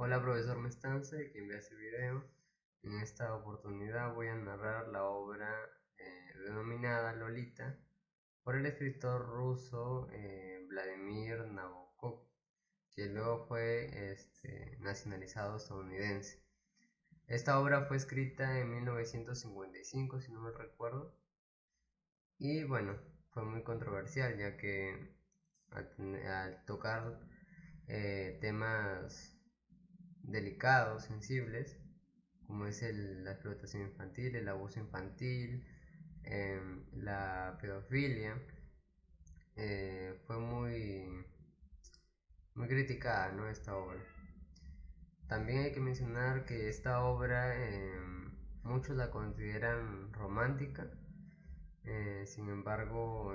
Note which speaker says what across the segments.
Speaker 1: Hola profesor Mestance, quien vea este video. En esta oportunidad voy a narrar la obra denominada Lolita por el escritor ruso Vladimir Nabokov, que luego fue nacionalizado estadounidense. Esta obra fue escrita en 1955, si no me recuerdo, y bueno, fue muy controversial ya que al tocar temas delicados, sensibles, como es la explotación infantil, el abuso infantil, la pedofilia, fue muy criticada, ¿no? Esta obra. También hay que mencionar que esta obra muchos la consideran romántica, sin embargo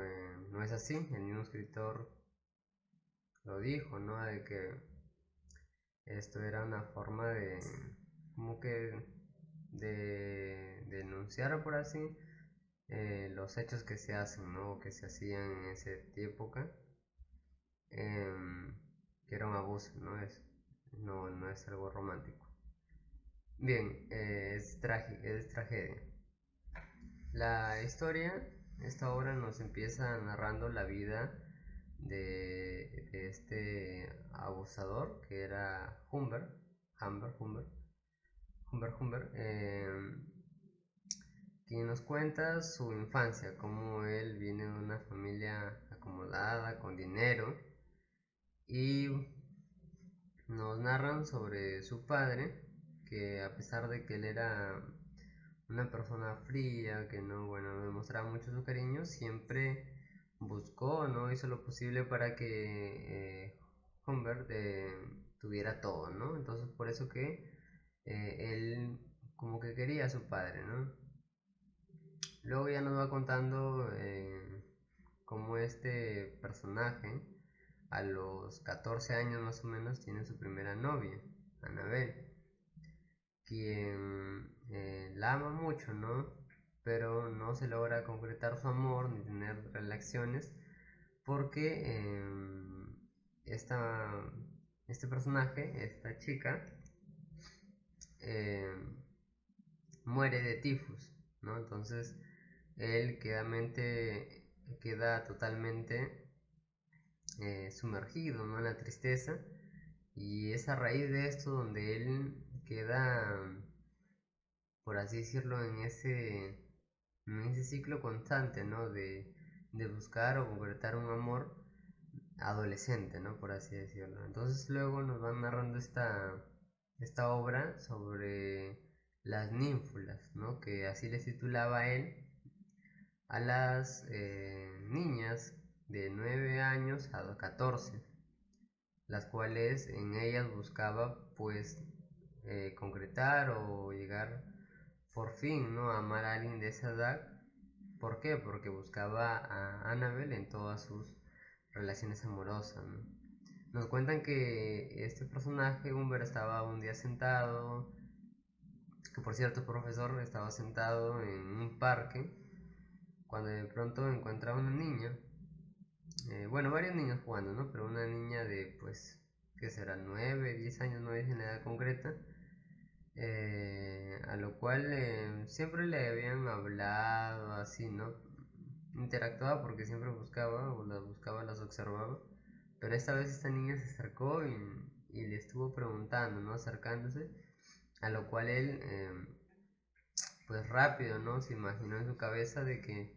Speaker 1: no es así. El mismo escritor lo dijo, ¿no? De que esto era una forma de, como que, de denunciar, por así, los hechos que se hacen, ¿no? Que se hacían en esa época, que era un abuso, no es algo romántico. Bien, es tragedia. La historia, esta obra nos empieza narrando la vida de este abusador que era Humber, quien nos cuenta su infancia, cómo él viene de una familia acomodada, con dinero, y nos narran sobre su padre, que a pesar de que él era una persona fría, que no, bueno, no demostraba mucho su cariño, siempre buscó, ¿no? Hizo lo posible para que Humbert tuviera todo, ¿no? Entonces por eso que él como que quería a su padre, ¿no? Luego ya nos va contando cómo este personaje a los 14 años más o menos tiene su primera novia, Annabelle, quien la ama mucho, ¿no? Pero no se logra concretar su amor ni tener relaciones porque esta, este personaje, esta chica, eh, muere de tifus, ¿no? Entonces él queda totalmente sumergido, ¿no? En la tristeza, y es a raíz de esto donde él queda, por así decirlo, en ese ciclo constante, ¿no? De buscar o concretar un amor adolescente, ¿no? Por así decirlo. Entonces luego nos van narrando esta obra sobre las ninfulas, ¿no? Que así les titulaba él a las niñas de 9 años a 14, las cuales en ellas buscaba pues concretar o llegar por fin, ¿no? A amar a alguien de esa edad. ¿Por qué? Porque buscaba a Annabelle en todas sus relaciones amorosas, ¿no? Nos cuentan que este personaje, Humber, estaba un día sentado, que por cierto el profesor estaba sentado en un parque, cuando de pronto encuentra a una niña, bueno, varios niños jugando, ¿no? Pero una niña de, pues, ¿qué será? 9 10 años, no dicen la edad concreta, a lo cual siempre le habían hablado así, ¿no? Interactuaba porque siempre buscaba, o las buscaba, las observaba, pero esta vez esta niña se acercó y le estuvo preguntando, ¿no? Acercándose, a lo cual él, pues rápido, ¿no? Se imaginó en su cabeza de que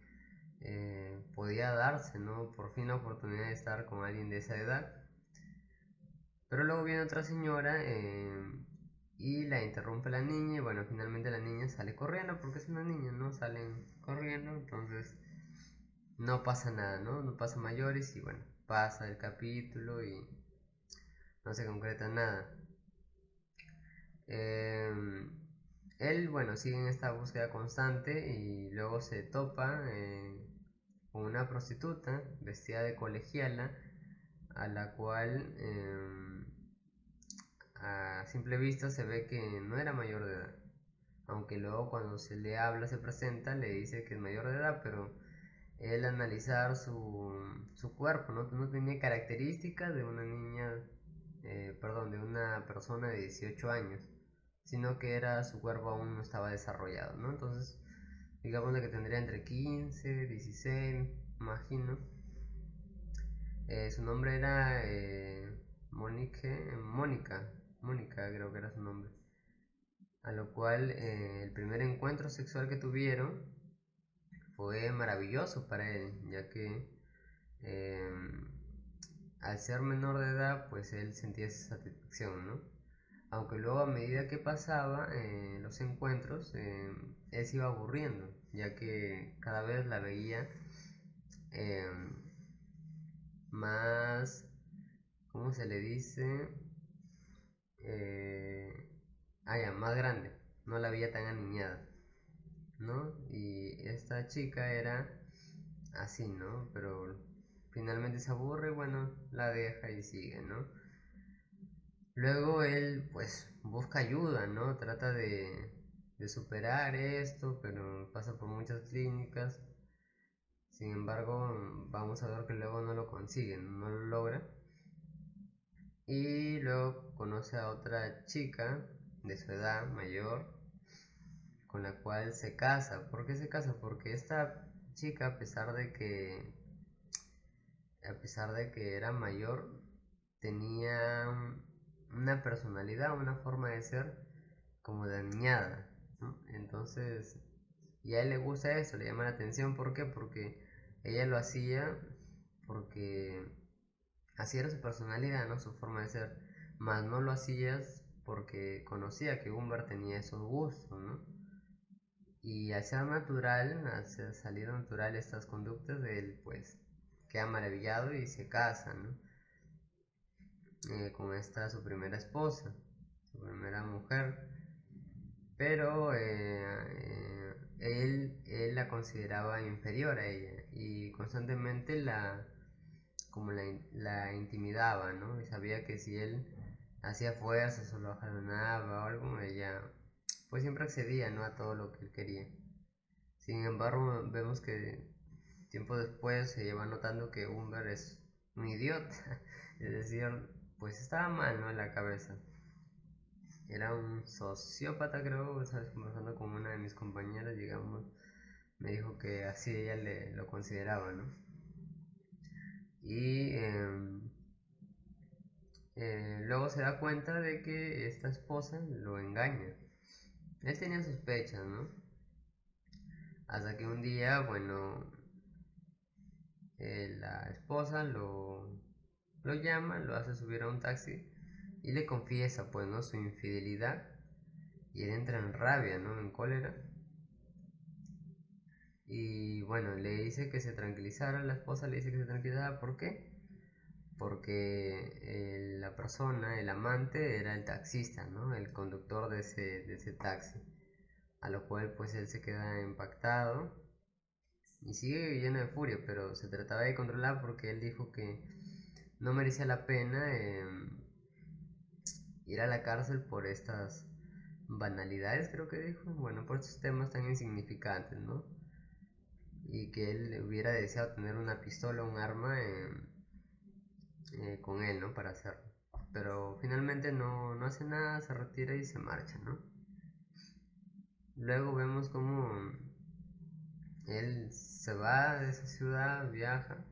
Speaker 1: podía darse, ¿no? Por fin la oportunidad de estar con alguien de esa edad. Pero luego viene otra señora y la interrumpe la niña, y bueno, finalmente la niña sale corriendo porque es una niña, ¿no? Salen corriendo, entonces no pasa nada, ¿no? No pasa mayores, y bueno, pasa el capítulo y no se concreta nada. Eh, Él, bueno, sigue en esta búsqueda constante y luego se topa con una prostituta vestida de colegiala, a la cual a simple vista se ve que no era mayor de edad, aunque luego cuando se le habla, se presenta, le dice que es mayor de edad, pero él analizar su cuerpo, ¿no? No tenía características de una niña perdón, de una persona de 18 años, sino que era su cuerpo aún no estaba desarrollado, ¿no? Entonces, digamos que tendría entre 15, 16, imagino. Su nombre era Mónica creo que era su nombre. A lo cual el primer encuentro sexual que tuvieron fue maravilloso para él, ya que eh, al ser menor de edad, pues él sentía esa satisfacción, ¿no? Aunque luego a medida que pasaba los encuentros, él se iba aburriendo, ya que cada vez la veía eh, más, ¿cómo se le dice? Ya, más grande, no la veía tan aniñada, ¿no? Y esta chica era así, ¿no? Pero finalmente se aburre, bueno, la deja y sigue, ¿no? Luego él pues busca ayuda, ¿no? Trata de superar esto, pero pasa por muchas clínicas. Sin embargo, vamos a ver que luego no lo consigue, no lo logra. Y luego conoce a otra chica de su edad mayor, con la cual se casa. ¿Por qué se casa? Porque esta chica, a pesar de que era mayor, tenía una personalidad, una forma de ser como de niñada, ¿no? Entonces, y a él le gusta eso, le llama la atención. ¿Por qué? Porque ella lo hacía porque así era su personalidad, ¿no? Su forma de ser. Más no lo hacías porque conocía que Humbert tenía esos gustos, ¿no? Y al ser natural, al salir natural estas conductas, él pues queda maravillado y se casa, ¿no? Con esta su primera esposa, su primera mujer. Pero él la consideraba inferior a ella y constantemente la intimidaba, ¿no? Y sabía que si él hacía fuerzas o lo jalonaba o algo, ella pues siempre accedía, ¿no? A todo lo que él quería. Sin embargo, vemos que tiempo después se lleva notando que Humbert es un idiota, es decir, pues estaba mal, ¿no? En la cabeza. Era un sociópata, creo, ¿sabes? Conversando con una de mis compañeras, digamos, me dijo que así ella lo consideraba, ¿no? Y luego se da cuenta de que esta esposa lo engaña. Él tenía sospechas, ¿no? Hasta que un día, bueno, la esposa lo llama, lo hace subir a un taxi y le confiesa, pues, ¿no? Su infidelidad. Y él entra en rabia, ¿no? En cólera. Y bueno, le dice que se tranquilizara, la esposa le dice que se tranquilizara. ¿Por qué? Porque la persona, el amante, era el taxista, ¿no? El conductor de ese taxi. A lo cual pues él se queda impactado y sigue lleno de furia, pero se trataba de controlar porque él dijo que no merecía la pena ir a la cárcel por estas banalidades, creo que dijo, bueno, por estos temas tan insignificantes, ¿no? Y que él hubiera deseado tener una pistola, un arma con él, ¿no? Para hacerlo. Pero finalmente no hace nada, se retira y se marcha, ¿no? Luego vemos como él se va de esa ciudad, viaja,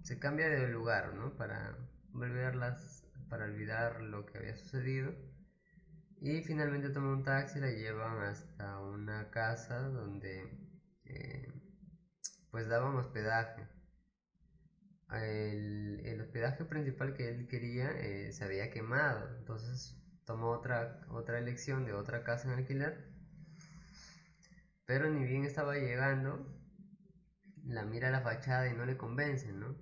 Speaker 1: se cambia de lugar, ¿no? Para olvidar lo que había sucedido. Y finalmente toma un taxi, la llevan hasta una casa donde eh, pues daban hospedaje. El hospedaje principal que él quería se había quemado, entonces tomó otra elección de otra casa en alquiler, pero ni bien estaba llegando, la mira la fachada y no le convence, ¿no?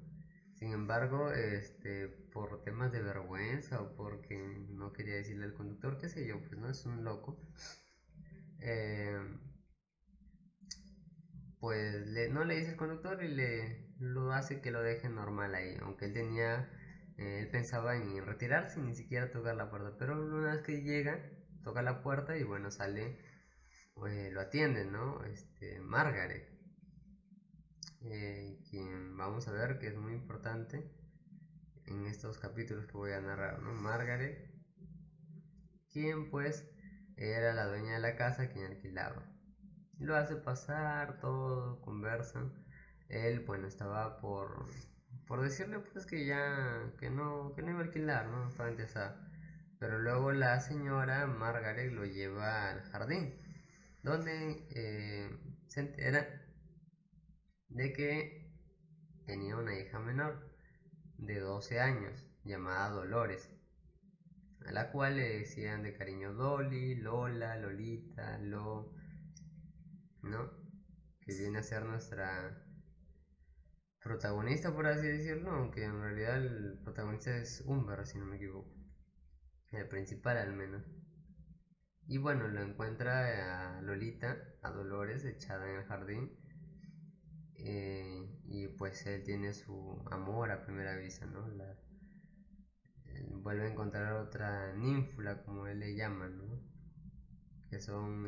Speaker 1: Sin embargo, por temas de vergüenza o porque no quería decirle al conductor, qué sé yo, pues no es un loco, eh, pues no le dice al conductor y lo hace que lo deje normal ahí, aunque él pensaba en retirarse y ni siquiera tocar la puerta, pero una vez que llega, toca la puerta y bueno, sale, lo atiende, ¿no? Margaret, quien vamos a ver que es muy importante, en estos capítulos que voy a narrar, ¿no? Margaret, quien pues era la dueña de la casa quien alquilaba. Lo hace pasar, todo, conversan. Él, bueno, estaba por decirle pues que ya, que no iba a alquilar, ¿no? Estaba interesada. Pero luego la señora Margaret lo lleva al jardín, donde se entera de que tenía una hija menor de 12 años llamada Dolores, a la cual le decían de cariño Dolly, Lola, Lolita, Lo, ¿no? Que viene a ser nuestra protagonista, por así decirlo, aunque en realidad el protagonista es Humber, si no me equivoco, el principal al menos. Y bueno, lo encuentra a Lolita, a Dolores, echada en el jardín. Y pues él tiene su amor a primera vista, ¿no? Vuelve a encontrar otra ninfula, como él le llama, ¿no? Que son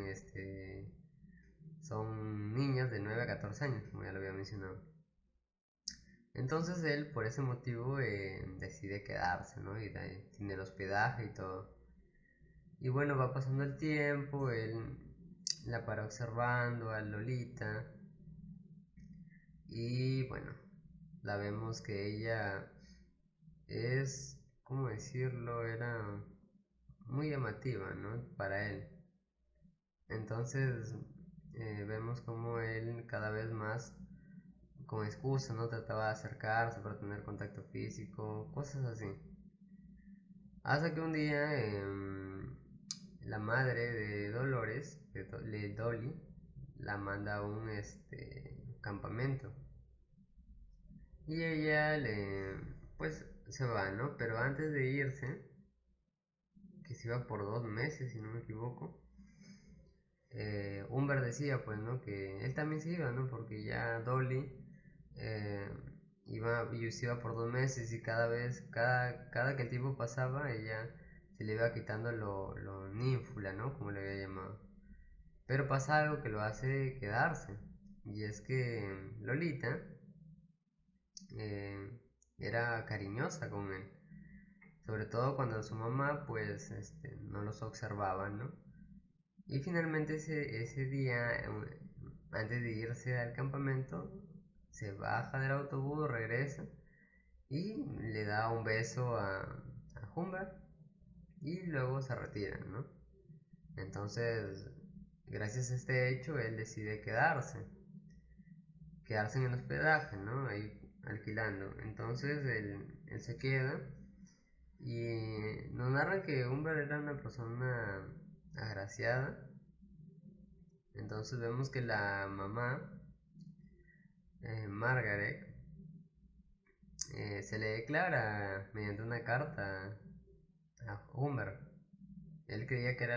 Speaker 1: niñas de 9 a 14 años, como ya lo había mencionado. Entonces él, por ese motivo, decide quedarse, ¿no? Y tiene el hospedaje y todo. Y bueno, va pasando el tiempo, él la para observando a Lolita. Y bueno, la vemos que ella es, ¿cómo decirlo? Era muy llamativa, ¿no? Para él. Entonces vemos como él cada vez más con excusa, ¿no? Trataba de acercarse para tener contacto físico, cosas así. Hasta que un día la madre de Dolores, de Dolly, la manda a un campamento. Y ella pues se va, ¿no? Pero antes de irse, que se iba por 2 meses, si no me equivoco, Humber decía, pues, ¿no? Que él también se iba, ¿no? Porque ya Dolly eh, se iba por 2 meses y cada que el tiempo pasaba, ella se le iba quitando lo ninfula, ¿no? Como le había llamado. Pero pasa algo que lo hace quedarse. Y es que Lolita eh, era cariñosa con él. Sobre todo cuando su mamá, pues, no los observaba, ¿no? Y finalmente ese día, antes de irse al campamento, se baja del autobús, regresa y le da un beso a Humber y luego se retiran, ¿no? Entonces, gracias a este hecho, él decide quedarse en el hospedaje, ¿no? Ahí alquilando. Entonces, él se queda y nos narra que Humber era una persona agraciada. Entonces vemos que la mamá, Margaret, se le declara mediante una carta a Humber. Él creía que era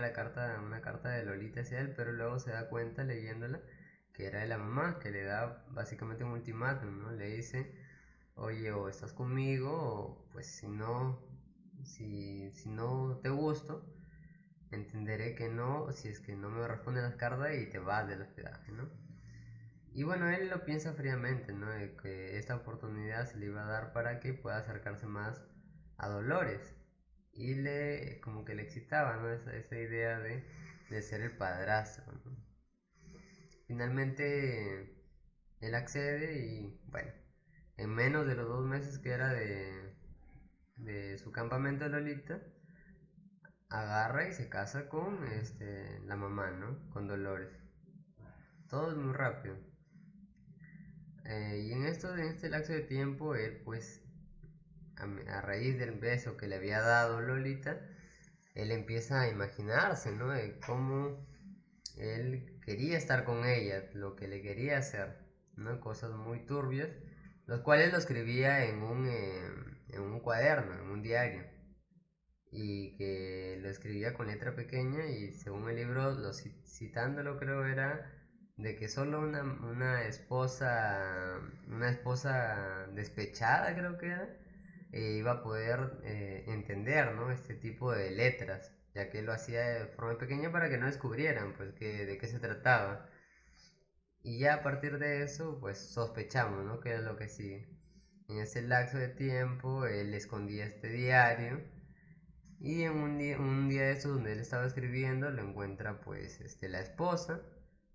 Speaker 1: una carta de Lolita hacia él, pero luego se da cuenta leyéndola que era de la mamá, que le da básicamente un ultimátum, ¿no? Le dice, oye, o estás conmigo, o pues si no te gusto, entenderé que no, si es que no me responde las cartas y te vas del hospedaje, ¿no? Y bueno, él lo piensa fríamente, ¿no? De que esta oportunidad se le iba a dar para que pueda acercarse más a Dolores. Y como que le excitaba, ¿no? Esa idea de ser el padrastro, ¿no? Finalmente, él accede y, bueno, en menos de los 2 meses que era de su campamento de Lolita, agarra y se casa con la mamá, ¿no? Con Dolores. Todo es muy rápido. Y en este lapso de tiempo, él pues, a raíz del beso que le había dado Lolita, él empieza a imaginarse, ¿no? De cómo él quería estar con ella, lo que le quería hacer, ¿no? Cosas muy turbias, los cuales lo escribía en un cuaderno, en un diario, y que lo escribía con letra pequeña y según el libro, citándolo creo era de que solo una esposa despechada creo que era, iba a poder entender, ¿no? Este tipo de letras, ya que lo hacía de forma pequeña para que no descubrieran pues de qué se trataba. Y ya a partir de eso pues sospechamos, ¿no? Que es lo que sigue. En ese lapso de tiempo él escondía este diario y en un día de estos donde él estaba escribiendo lo encuentra pues la esposa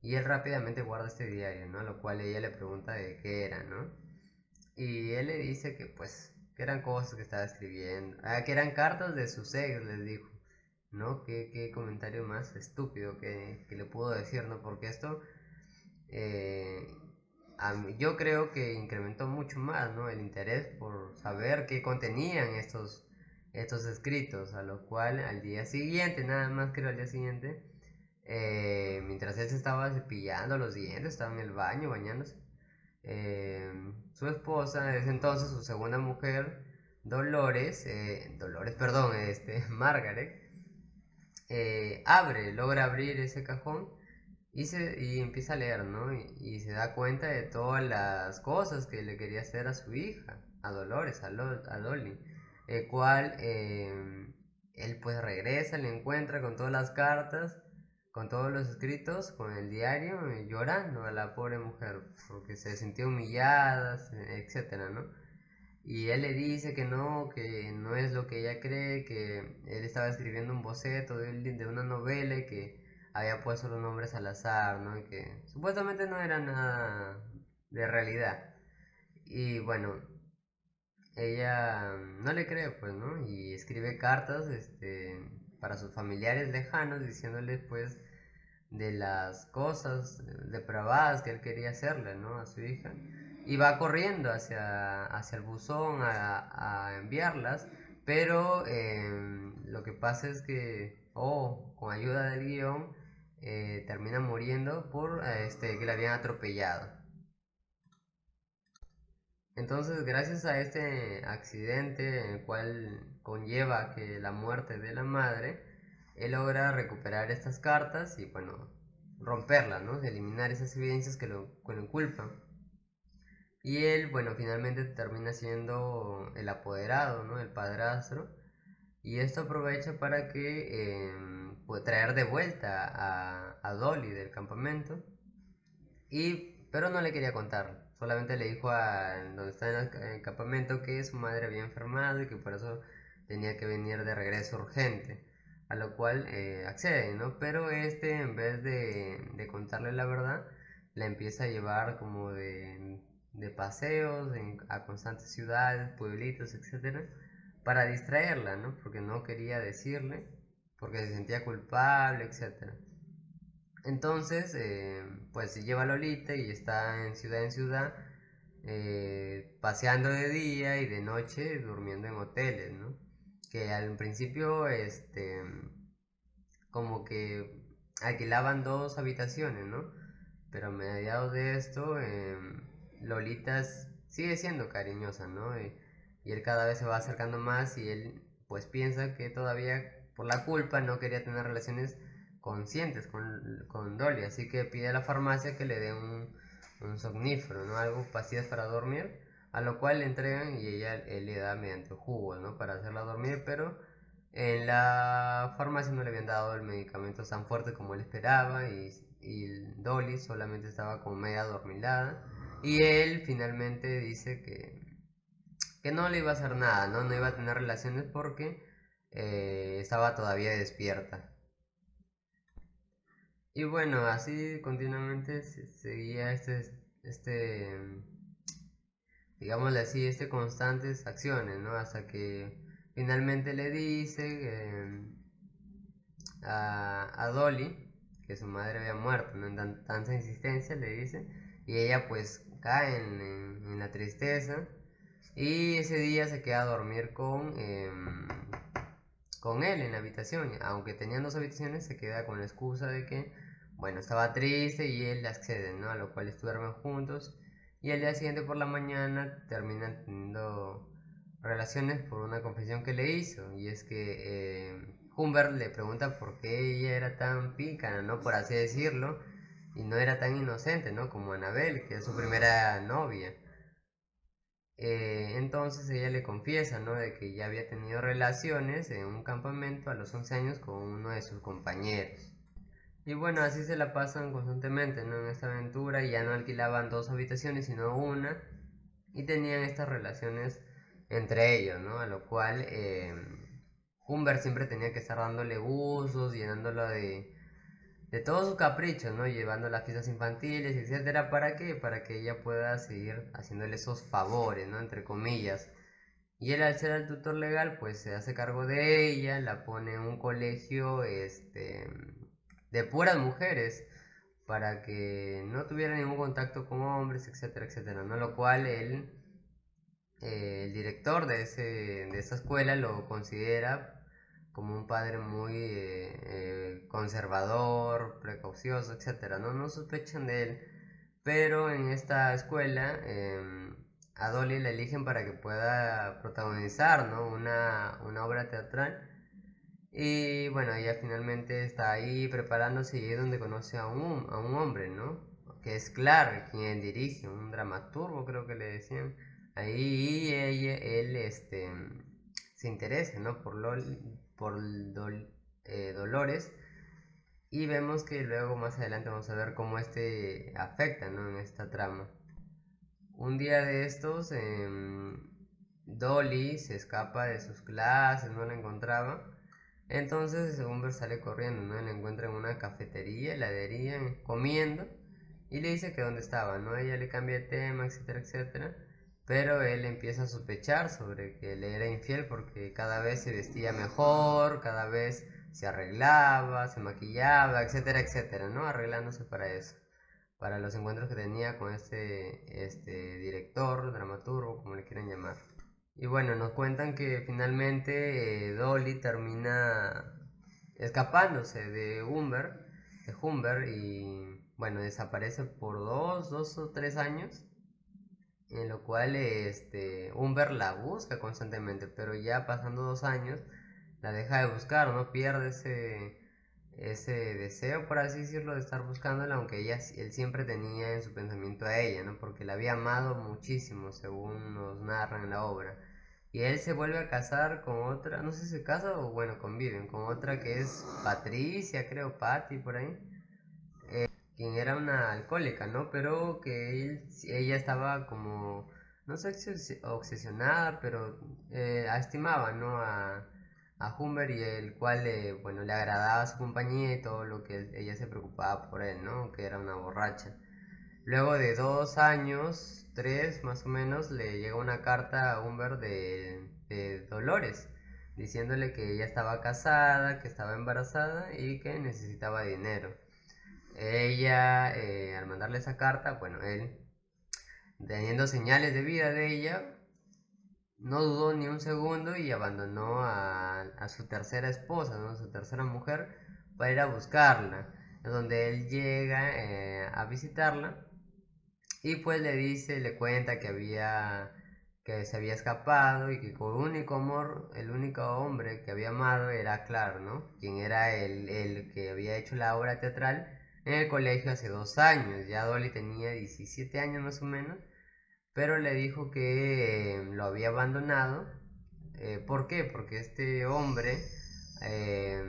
Speaker 1: y él rápidamente guarda este diario, ¿no? Lo cual ella le pregunta de qué era, ¿no? Y él le dice que pues que eran cosas que estaba escribiendo, que eran cartas de sus ex, les dijo, ¿no? Qué comentario más estúpido que le pudo decir, ¿no? Porque esto eh, yo creo que incrementó mucho más, ¿no? El interés por saber qué contenían estos escritos, a lo cual al día siguiente, nada más creo al día siguiente, mientras él se estaba cepillando los dientes, estaba en el baño bañándose, eh, su esposa, desde entonces su segunda mujer, perdón, Margaret, logra abrir ese cajón y empieza a leer, ¿no? Y se da cuenta de todas las cosas que le quería hacer a su hija, a Dolores, a Dolly, el cual él pues regresa, le encuentra con todas las cartas, con todos los escritos, con el diario, llorando a la pobre mujer, porque se sintió humillada, etcétera, ¿no? Y él le dice que no es lo que ella cree, que él estaba escribiendo un boceto de una novela y que había puesto los nombres al azar, ¿no? Y que supuestamente no era nada de realidad. Y bueno, ella no le cree, pues, ¿no? Y escribe cartas, para sus familiares lejanos, diciéndoles, pues, de las cosas depravadas que él quería hacerle, ¿no? A su hija. Y va corriendo hacia el buzón a enviarlas, pero lo que pasa es que, con ayuda del guión, termina muriendo por que le habían atropellado. Entonces, gracias a este accidente, el cual conlleva que la muerte de la madre, él logra recuperar estas cartas y, bueno, romperlas, ¿no? Eliminar esas evidencias que lo inculpan. Y él, bueno, finalmente termina siendo el apoderado, ¿no? El padrastro. Y esto aprovecha para que pues, traer de vuelta a Dolly del campamento. Pero no le quería contar. Solamente le dijo a donde está en el campamento que su madre había enfermado y que por eso tenía que venir de regreso urgente. A lo cual accede, ¿no? Pero en vez de contarle la verdad, la empieza a llevar como de paseos a constantes ciudades, pueblitos, etcétera, para distraerla, ¿no? Porque no quería decirle, porque se sentía culpable, etcétera. Entonces, pues se lleva a Lolita y está en ciudad, paseando de día y de noche durmiendo en hoteles, ¿no? Que al principio, como que alquilaban dos habitaciones, ¿no? Pero a mediados de esto, Lolita sigue siendo cariñosa, ¿no? Y él cada vez se va acercando más y él pues piensa que todavía por la culpa no quería tener relaciones conscientes con Dolly, así que pide a la farmacia que le dé un somnífero, ¿no? Algo, pastillas para dormir, a lo cual le entregan y él le da mediante jugo, ¿no? Para hacerla dormir, pero en la farmacia no le habían dado el medicamento tan fuerte como él esperaba y Dolly solamente estaba como media adormilada y él finalmente dice que no le iba a hacer nada, ¿no? No iba a tener relaciones porque estaba todavía despierta. Y bueno, así continuamente seguía digámosle así, constantes acciones, ¿no? Hasta que finalmente le dice a Dolly que su madre había muerto, ¿no? En tanta insistencia le dice, y ella pues cae en la tristeza, y ese día se queda a dormir con él en la habitación, aunque tenían dos habitaciones, se queda con la excusa de que, bueno, estaba triste y él accede, ¿no? A lo cual duermen juntos y al día siguiente por la mañana terminan teniendo relaciones por una confesión que le hizo y es que Humbert le pregunta por qué ella era tan pícara, ¿no? Por así decirlo, y no era tan inocente, ¿no? Como Annabel, que es su primera novia. Entonces ella le confiesa, ¿no? De que ya había tenido relaciones en un campamento a los 11 años con uno de sus compañeros. Y bueno, así se la pasan constantemente, ¿no? En esta aventura y ya no alquilaban dos habitaciones, sino una. y tenían estas relaciones entre ellos, ¿no? A lo cual Humbert siempre tenía que estar dándole usos, llenándolo de todos sus caprichos, ¿no? Llevando las fiestas infantiles, etcétera. ¿Para qué? Para que ella pueda seguir haciéndole esos favores, ¿no? Entre comillas. Y él, al ser el tutor legal, pues se hace cargo de ella, la pone en un colegio, de puras mujeres, para que no tuviera ningún contacto con hombres, etcétera, etcétera, ¿no? Lo cual él, el director de esa escuela, lo considera como un padre muy conservador, precaucioso, etcétera, ¿no? No sospechan de él, pero en esta escuela a Dolly la eligen para que pueda protagonizar, ¿no? Una obra teatral. Y bueno, ella finalmente está ahí preparándose y es donde conoce a un hombre, ¿no? Que es Clark, quien dirige, un dramaturgo creo que le decían. Ahí él se interesa, ¿no? Por Dolores. Y vemos que luego más adelante vamos a ver cómo afecta, ¿no? En esta trama. Un día de estos, Dolly se escapa de sus clases, no la encontraba. Entonces Humbert sale corriendo, ¿no? La encuentra en una cafetería, heladería, comiendo. Y le dice que dónde estaba, ¿no? Ella le cambia de tema, etcétera, etcétera. Pero él empieza a sospechar sobre que le era infiel porque cada vez se vestía mejor, cada vez se arreglaba, se maquillaba, etcétera, etcétera, ¿no? Arreglándose para eso, para los encuentros que tenía con este director, dramaturgo, como le quieran llamar. Y bueno, nos cuentan que finalmente Dolly termina escapándose de Humbert, y bueno, desaparece por dos o tres años, en lo cual Humbert la busca constantemente, pero ya pasando 2 años la deja de buscar, ¿no? Pierde ese deseo, por así decirlo, de estar buscándola, aunque él siempre tenía en su pensamiento a ella, ¿no? Porque la había amado muchísimo, según nos narran en la obra. Y él se vuelve a casar con otra, no sé si se casa o bueno, conviven, con otra que es Patricia, creo, Patty, por ahí, quien era una alcohólica, ¿no? Pero que ella estaba como, no sé, obsesionada, pero estimaba, ¿no? A Humber, y el cual, bueno, le agradaba su compañía y todo lo que ella se preocupaba por él, ¿no? Que era una borracha. Luego de 2 años, tres más o menos, le llega una carta a Humber de Dolores, diciéndole que ella estaba casada, que estaba embarazada y que necesitaba dinero. Ella, al mandarle esa carta, bueno, él, teniendo señales de vida de ella, no dudó ni un segundo y abandonó a su tercera esposa, ¿no? Su tercera mujer, para ir a buscarla. Donde él llega a visitarla y pues le dice, le cuenta que se había escapado y que con único amor, el único hombre que había amado era Clark, ¿no? Quien era el que había hecho la obra teatral en el colegio hace 2 años. Ya Dolly tenía 17 años más o menos, pero le dijo que lo había abandonado. ¿Por qué? Porque este hombre, eh,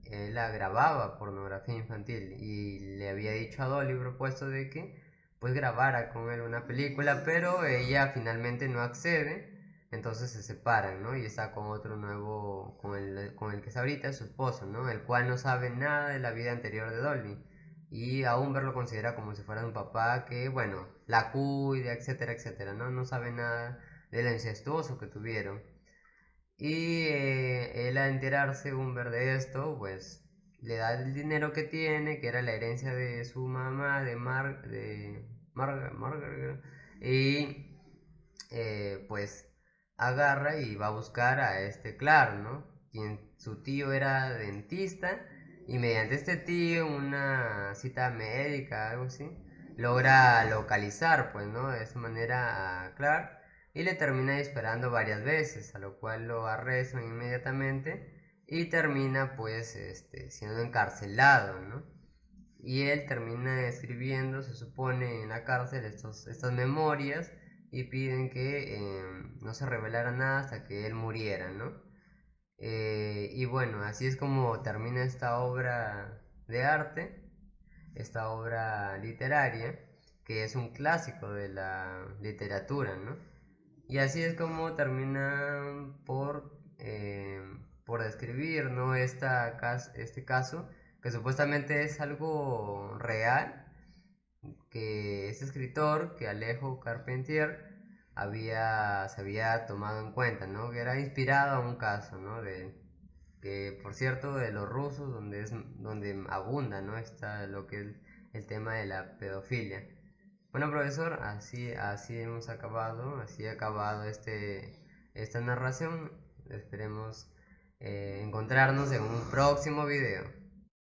Speaker 1: él grababa pornografía infantil y le había dicho a Dolly, propuesto de que pues grabara con él una película, pero ella finalmente no accede. Entonces se separan, ¿no? Y está con otro nuevo, con el que es ahorita su esposo, ¿no? El cual no sabe nada de la vida anterior de Dolly. Y a Humber lo considera como si fuera un papá que, bueno, la cuida, etcétera, etcétera, ¿no? No sabe nada de lo incestuoso que tuvieron. Y él, al enterarse, Humber, de esto, pues le da el dinero que tiene, que era la herencia de su mamá, Margaret, y pues agarra y va a buscar a Clark, ¿no? Quien su tío era dentista, y mediante este tío, una cita médica, algo así, logra localizar, pues, ¿no? De esa manera a Clark, y le termina disparando varias veces, a lo cual lo arrestan inmediatamente y termina, pues, siendo encarcelado, ¿no? Y él termina escribiendo, se supone, en la cárcel estas memorias, y piden que no se revelara nada hasta que él muriera, ¿no? Y bueno, así es como termina esta obra de arte, esta obra literaria, que es un clásico de la literatura, ¿no? Y así es como termina por describir, ¿no? Este caso, que supuestamente es algo real, que este escritor, que Alejo Carpentier, se había tomado en cuenta, ¿no? Que era inspirado a un caso, ¿no? Que, por cierto, de los rusos, donde abunda, ¿no? Está lo que es el tema de la pedofilia. Bueno, profesor, así hemos acabado, así ha acabado esta narración. Esperemos encontrarnos en un próximo video.